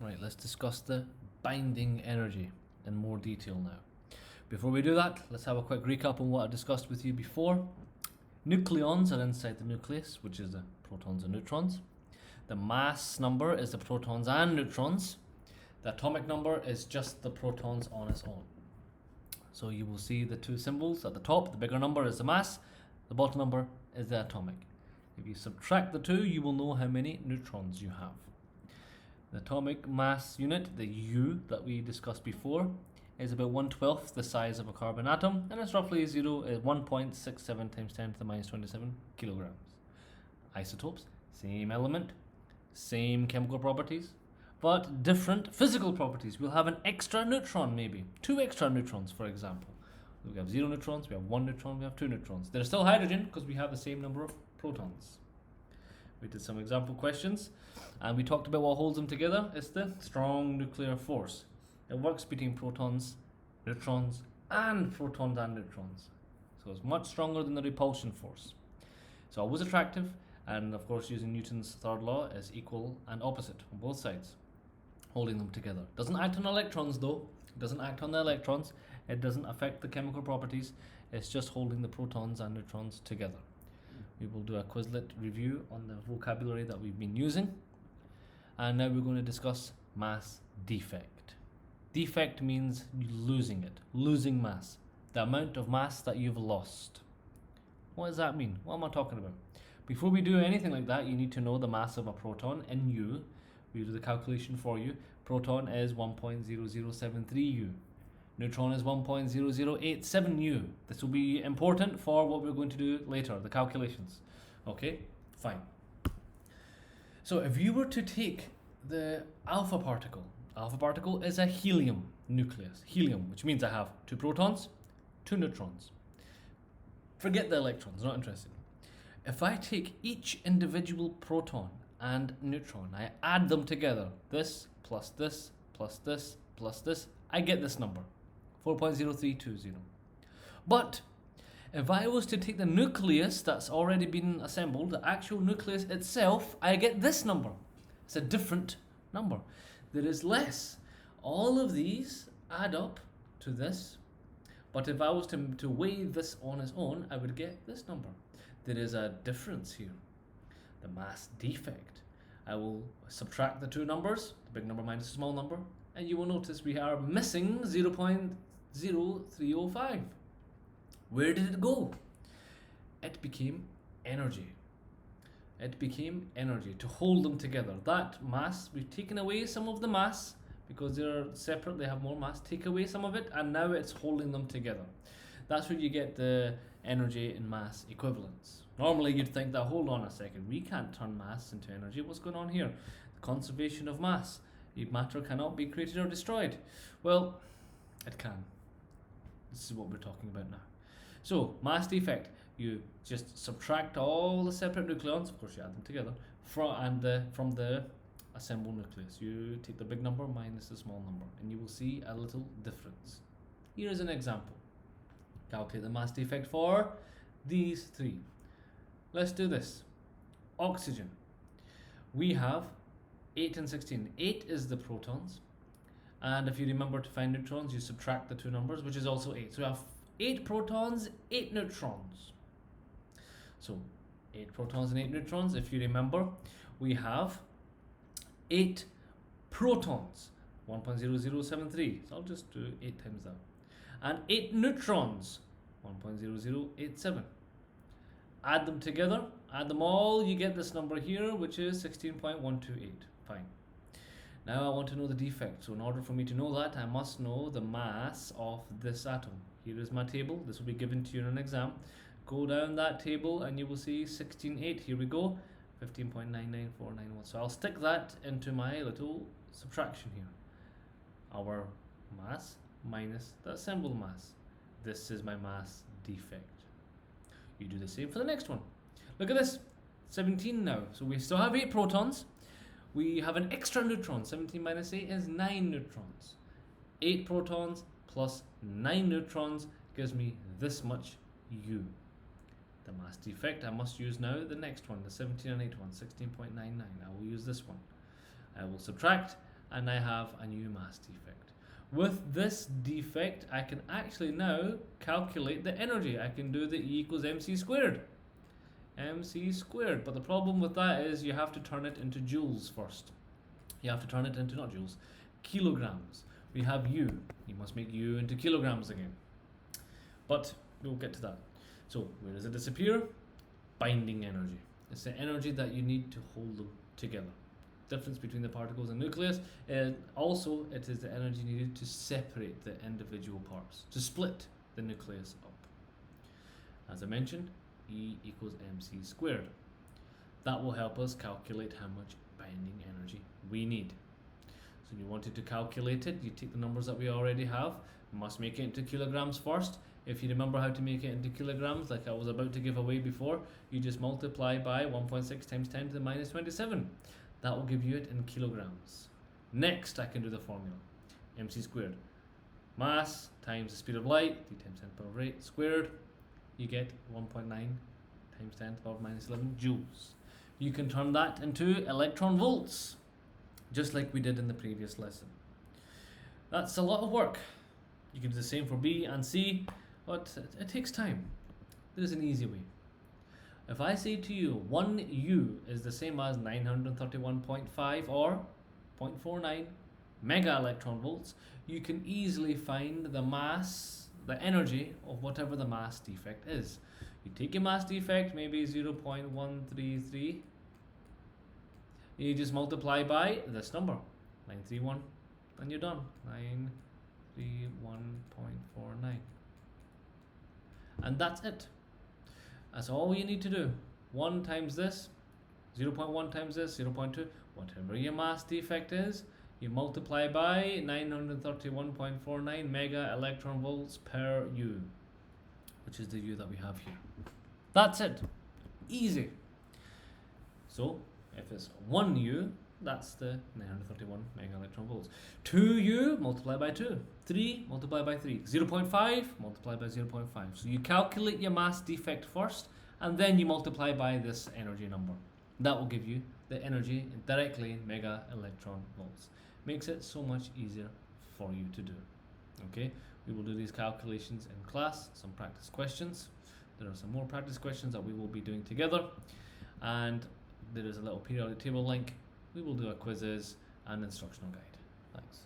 Right, let's discuss the binding energy in more detail now. Before we do that, let's have a quick recap on what I discussed with you before. Nucleons are inside the nucleus, which is the protons and neutrons. The mass number is the protons and neutrons. The atomic number is just the protons on its own. So you will see the two symbols at the top. The bigger number is the mass, the bottom number is the atomic. If you subtract the two, you will know how many neutrons you have. The atomic mass unit, the U that we discussed before, is about 1/12 the size of a carbon atom, and it's roughly 1.67 times 10 to the minus 27 kilograms. Isotopes, same element, same chemical properties, but different physical properties. We'll have an extra neutron, maybe 2 extra neutrons, for example. We have 0 neutrons, we have 1 neutron, we have 2 neutrons. They're still hydrogen because we have the same number of protons. We did some example questions and we talked about what holds them together. It's the strong nuclear force. It works between protons, neutrons, and protons and neutrons. So it's much stronger than the repulsion force. It's always attractive, and of course using Newton's third law is equal and opposite on both sides, holding them together. Doesn't act on electrons though. It doesn't act on the electrons. It doesn't affect the chemical properties. It's just holding the protons and neutrons together. We will do a Quizlet review on the vocabulary that we've been using. And now we're going to discuss mass defect. Defect means losing it, losing mass. The amount of mass that you've lost. What does that mean? What am I talking about? Before we do anything like that, you need to know the mass of a proton in U. We do the calculation for you. Proton is 1.0073 U. Neutron is 1.0087 U. This will be important for what we're going to do later, the calculations. Okay, fine. So if you were to take the alpha particle is a helium nucleus. Helium, which means I have 2 protons, 2 neutrons. Forget the electrons, not interested. If I take each individual proton and neutron, I add them together, this plus this plus this plus this, I get this number, 4.0320. But if I was to take the nucleus that's already been assembled, the actual nucleus itself, I get this number. It's a different number. There is less. All of these add up to this, but if I was to weigh this on its own, I would get this number. There is a difference here, the mass defect. I will subtract the two numbers, the big number minus the small number, and you will notice we are missing 0.0305. Where did it go? It became energy. It became energy to hold them together. That mass, we've taken away some of the mass because they're separate, they have more mass. Take away some of it, and now it's holding them together. That's where you get the energy and mass equivalence. Normally you'd think that, hold on a second, we can't turn mass into energy. What's going on here? The conservation of mass. Matter cannot be created or destroyed. Well, it can. This is what we're talking about now. So, mass defect. You just subtract all the separate nucleons, of course you add them together, from the assembled nucleus. You take the big number minus the small number, and you will see a little difference. Here is an example. Calculate the mass defect for these 3. Let's do this. Oxygen. We have 8 and 16. 8 is the protons, and if you remember to find neutrons, you subtract the two numbers, which is also 8. So we have 8 protons, 8 neutrons. So 8 protons and 8 neutrons. If you remember, we have 8 protons, 1.0073. So I'll just do 8 times that. And 8 neutrons, 1.0087. Add them together, add them all, you get this number here, which is 16.128. Fine. Now I want to know the defect. So in order for me to know that, I must know the mass of this atom. Here is my table. This will be given to you in an exam. Go down that table and you will see 16.8. Here we go. 15.99491. So I'll stick that into my little subtraction here. Our mass minus the assembled mass. This is my mass defect. You do the same for the next one. Look at this. 17 now. So we still have 8 protons. We have an extra neutron. 17 minus 8 is 9 neutrons. 8 protons plus 9 neutrons gives me this much U. The mass defect, I must use now the next one, the 17 and 8 one, 16.99. I will use this one. I will subtract, and I have a new mass defect. With this defect, I can actually now calculate the energy. I can do the E equals mc squared. Mc squared. But the problem with that is you have to turn it into joules first. You have to turn it into, not joules, kilograms. We have U. You must make U into kilograms again. But we'll get to that. So where does it disappear? Binding energy. It's the energy that you need to hold them together. Difference between the particles and nucleus, and also it is the energy needed to separate the individual parts, to split the nucleus up. As I mentioned, E equals mc squared. That will help us calculate how much binding energy we need. So you wanted to calculate it, you take the numbers that we already have, must make it into kilograms first. If you remember how to make it into kilograms, like I was about to give away before, you just multiply by 1.6 times 10 to the minus 27. That will give you it in kilograms. Next, I can do the formula. mc squared. Mass times the speed of light, 3 times 10 to the power of 8 squared. You get 1.9 times 10 to the power of minus 11 joules. You can turn that into electron volts, just like we did in the previous lesson. That's a lot of work. You can do the same for B and C, but it takes time. There is an easy way. If I say to you 1 U is the same as 931.5 or 0.49 mega electron volts, you can easily find the mass, the energy of whatever the mass defect is. You take your mass defect, maybe 0.133, you just multiply by this number, 931, and you're done. 931.49. And that's it. That's all you need to do. 1 times this, 0.1 times this, 0.2, whatever your mass defect is, you multiply by 931.49 mega electron volts per U, which is the U that we have here. That's it. Easy. So, if it's 1 U, that's the 931 mega electron volts. 2 U, multiply by 2. 3, multiply by 3. 0.5, multiply by 0.5. So you calculate your mass defect first, and then you multiply by this energy number. That will give you the energy directly in mega electron volts. Makes it so much easier for you to do. Okay, we will do these calculations in class, some practice questions. There are some more practice questions that we will be doing together, and there is a little periodic table link. We will do a quizzes and instructional guide. Thanks.